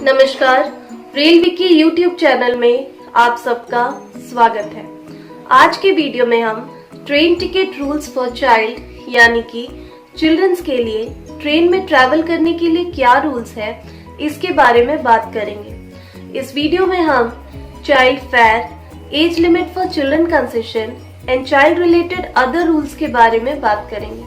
नमस्कार, rail Vicky YouTube channel में आप सबका स्वागत है। आज के वीडियो में हम train ticket rules for child यानी कि चिल्ड्रंस के लिए ट्रेन में ट्रैवल करने के लिए क्या रूल्स है इसके बारे में बात करेंगे। इस वीडियो में हम child fare, age limit for children concession and child related other rules के बारे में बात करेंगे।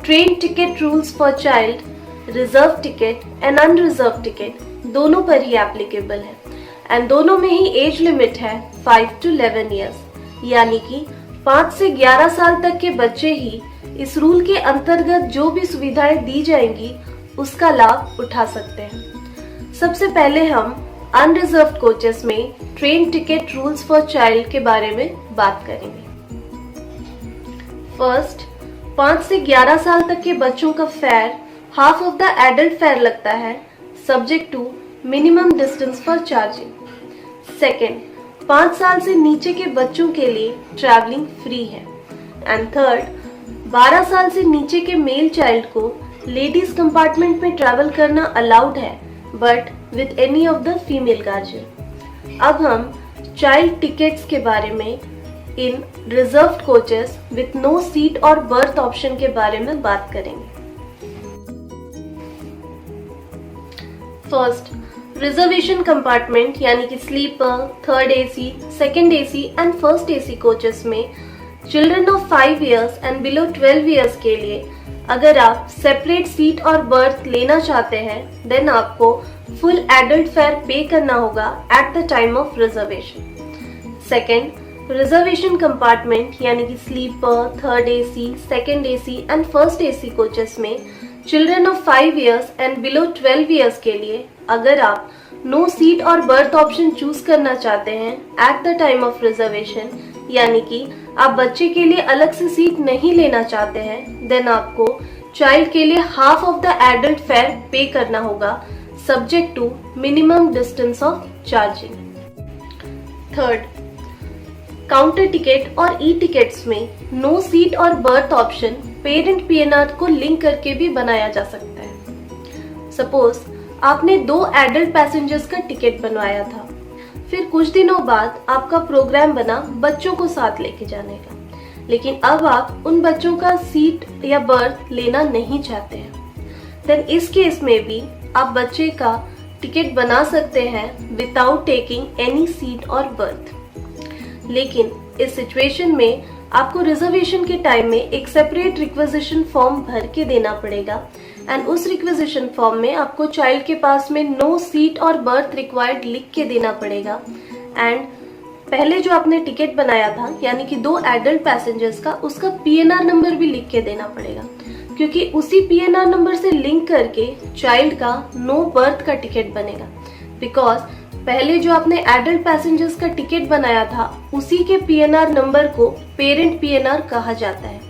Train ticket rules for child reserve ticket and unreserve ticket दोनों पर ही एप्लीकेबल है एंड दोनों में ही एज लिमिट है 5 to 11 ईयर्स, यानी कि 5 से 11 साल तक के बच्चे ही इस रूल के अंतर्गत जो भी सुविधाएं दी जाएंगी उसका लाभ उठा सकते हैं। सबसे पहले हम अनरिजर्व्ड कोचेस में train ticket rules for child के बारे में बात करेंगे। फर्स्ट, 5 से 11 साल तक के बच्चों का fare half of the adult fare लगता है, subject to minimum distance for charging. Second, 5 साल से नीचे के बच्चों के लिए ट्रैवलिंग फ्री है। एंड थर्ड, 12 साल से नीचे के मेल चाइल्ड को लेडीज कंपार्टमेंट में ट्रैवल करना अलाउड है but with any of the female guardian. अब हम चाइल्ड टिकट्स के बारे में in reserved coaches with no seat और बर्थ ऑप्शन के बारे में बात करेंगे। फर्स्ट, रिजर्वेशन कंपार्टमेंट यानी कि sleeper, third AC, second AC and first AC coaches में children of 5 years and below 12 years के लिए अगर आप सेपरेट सीट और बर्थ लेना चाहते हैं देन आपको फुल एडल्ट फेयर पे करना होगा at the time of reservation. Second, reservation compartment यानी कि sleeper, third AC, second AC and first AC coaches में children of 5 years and below 12 years के लिए अगर आप नो सीट और बर्थ ऑप्शन चूज करना चाहते हैं at the time of reservation, यानी कि आप बच्चे के लिए अलग से सीट नहीं लेना चाहते हैं देन आपको चाइल्ड के लिए half of the adult fare pay करना होगा, subject to minimum distance of charging. Third, counter ticket और ई टिकट्स में नो सीट और बर्थ ऑप्शन पेरेंट पीएनआर को लिंक करके भी बनाया जा सकता है। सपोज आपने 2 एडल्ट पैसेंजर्स का टिकट बनवाया था, फिर कुछ दिनों बाद आपका प्रोग्राम बना बच्चों को साथ लेके जाने का, लेकिन अब आप उन बच्चों का सीट या बर्थ लेना नहीं चाहते हैं देन इस केस में भी आप बच्चे का टिकट बना सकते हैं विदाउट टेकिंग एनी सीट और बर्थ। लेकिन इस सिचुएशन में आपको रिजर्वेशन के टाइम में एक सेपरेट रिक्वेजिशन फॉर्म भर के देना पड़ेगा एंड उस रिक्वेजिशन फॉर्म में आपको चाइल्ड के पास में नो सीट और बर्थ रिक्वायर्ड लिख के देना पड़ेगा एंड पहले जो आपने टिकट बनाया था यानी कि 2 एडल्ट पैसेंजर्स का उसका पीएनआर नंबर भी लिख के देना पड़ेगा, क्योंकि उसी पीएनआर नंबर से लिंक करके चाइल्ड का नो बर्थ का टिकट बनेगा। बिकॉज पहले जो आपने एडल्ट पैसेंजर्स का टिकट बनाया था उसी के पीएनआर नंबर को पेरेंट पीएनआर कहा जाता है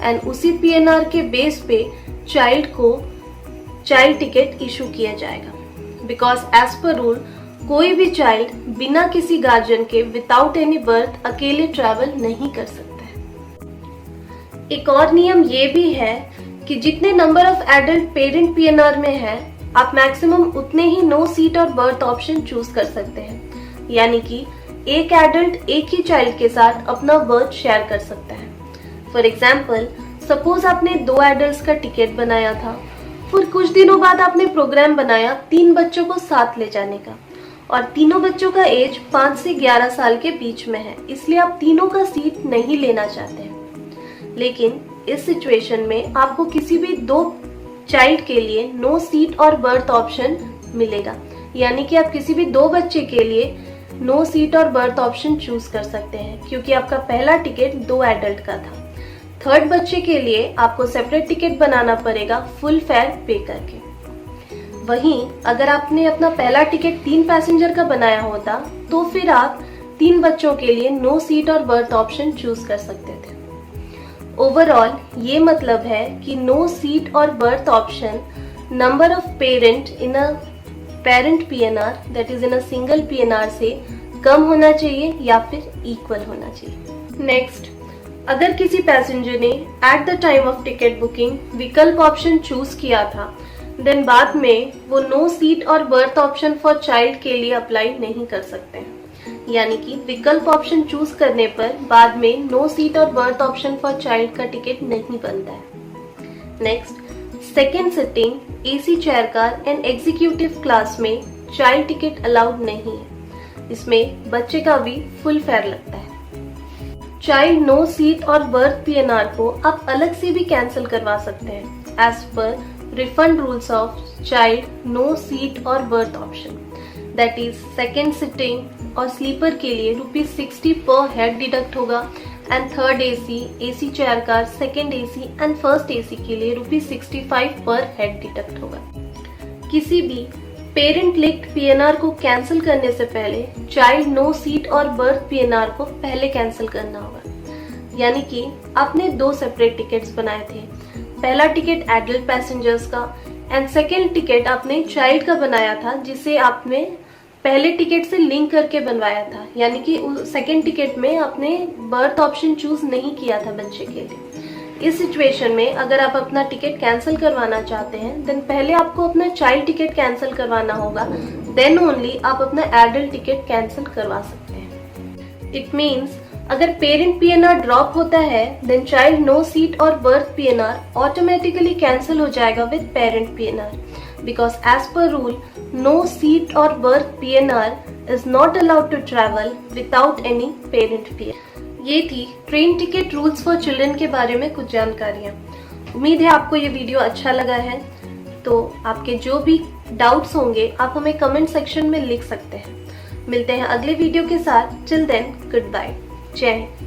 एंड उसी पीएनआर के बेस पे चाइल्ड को चाइल्ड टिकट इशू किया जाएगा। बिकॉज एज पर रूल कोई भी चाइल्ड बिना किसी गार्जियन के विदाउट एनी बर्थ अकेले ट्रैवल नहीं कर सकता है। एक और नियम ये भी है कि जितने number of adult parent PNR में है आप मैक्सिमम उतने ही नो सीट और बर्थ ऑप्शन चूज कर सकते हैं, यानी कि एक एडल्ट एक ही चाइल्ड के साथ अपना बर्थ शेयर कर सकता है। फॉर एग्जाम्पल, सपोज आपने 2 एडल्ट्स का टिकट बनाया था, फिर कुछ दिनों बाद आपने प्रोग्राम बनाया 3 बच्चों को साथ ले जाने का और तीनों बच्चों का एज 5 से 11 साल के बीच में है, इसलिए आप तीनों का सीट नहीं लेना चाहते हैं। लेकिन इस सिचुएशन में आपको किसी भी 2 चाइल्ड के लिए नो सीट और बर्थ ऑप्शन मिलेगा, यानी कि आप किसी भी 2 बच्चे के लिए नो सीट और बर्थ ऑप्शन चूज कर सकते हैं, क्योंकि आपका पहला टिकट 2 एडल्ट का था। थर्ड बच्चे के लिए आपको सेपरेट टिकट बनाना पड़ेगा फुल फेयर पे करके। वहीं अगर आपने अपना पहला टिकट 3 पैसेंजर का बनाया होता तो फिर आप 3 बच्चों के लिए नो सीट और बर्थ ऑप्शन चूज कर सकते थे। ओवरऑल ये मतलब है कि नो सीट और berth option number of parent in a parent PNR that is in a single PNR से कम होना चाहिए या फिर इक्वल होना चाहिए। नेक्स्ट, अगर किसी पैसेंजर ने eight the time of ticket booking विकल्प ऑप्शन चूज किया था देन बाद में वो नो सीट और बर्थ ऑप्शन फॉर चाइल्ड के लिए अप्लाई नहीं कर सकते हैं। यानी कि विकल्प ऑप्शन चूज करने पर बाद में नो सीट और बर्थ ऑप्शन फॉर चाइल्ड का टिकट नहीं बनता है। Next, second sitting AC chair car and executive class में चाइल्ड टिकट अलाउड नहीं है। इसमें बच्चे का भी फुल फेयर लगता है। चाइल्ड नो सीट और बर्थ पीएनआर को आप अलग से भी कैंसिल करवा सकते हैं as per refund rules of child no seat और berth option. That is second sitting और स्लीपर के लिए ₹60 पर हेड डिडक्ट होगा and third AC chair car, second AC and first AC के लिए ₹65 पर हेड डिडक्ट होगा। किसी भी पेरेंट लिंक्ड पीएनआर को कैंसिल करने से पहले चाइल्ड नो सीट और बर्थ पीएनआर को पहले कैंसिल करना होगा। यानी कि आपने 2 सेपरेट टिकट्स बनाए थे। पहला टिकट एडल्ट पैसेंजर्स का एंड सेकेंड टिकट आपने चाइल्ड का बनाया था, जिसे आपने पहले टिकट से लिंक करके बनवाया था। यानी कि सेकेंड टिकट में आपने बर्थ ऑप्शन चूज नहीं किया था बच्चे के लिए। इस सिचुएशन में अगर आप अपना टिकट कैंसिल करवाना चाहते हैं देन पहले आपको अपना चाइल्ड टिकट कैंसिल करवाना होगा, देन ओनली आप अपना एडल्ट टिकट कैंसिल करवा सकते हैं। इट मीन्स अगर पेरेंट पीएनआर ड्रॉप होता है देन चाइल्ड नो सीट और बर्थ पीएनआर ऑटोमेटिकली कैंसिल हो जाएगा with parent PNR, because as per rule no seat or birth PNR is not allowed to travel without any parent PNR। ये थी train ticket rules for children के बारे में कुछ जानकारियाँ। उम्मीद है आपको ये वीडियो अच्छा लगा है। तो आपके जो भी डाउट्स होंगे आप हमें कमेंट सेक्शन में लिख सकते हैं। मिलते हैं अगले वीडियो के साथ। Till then goodbye. जय हिंद।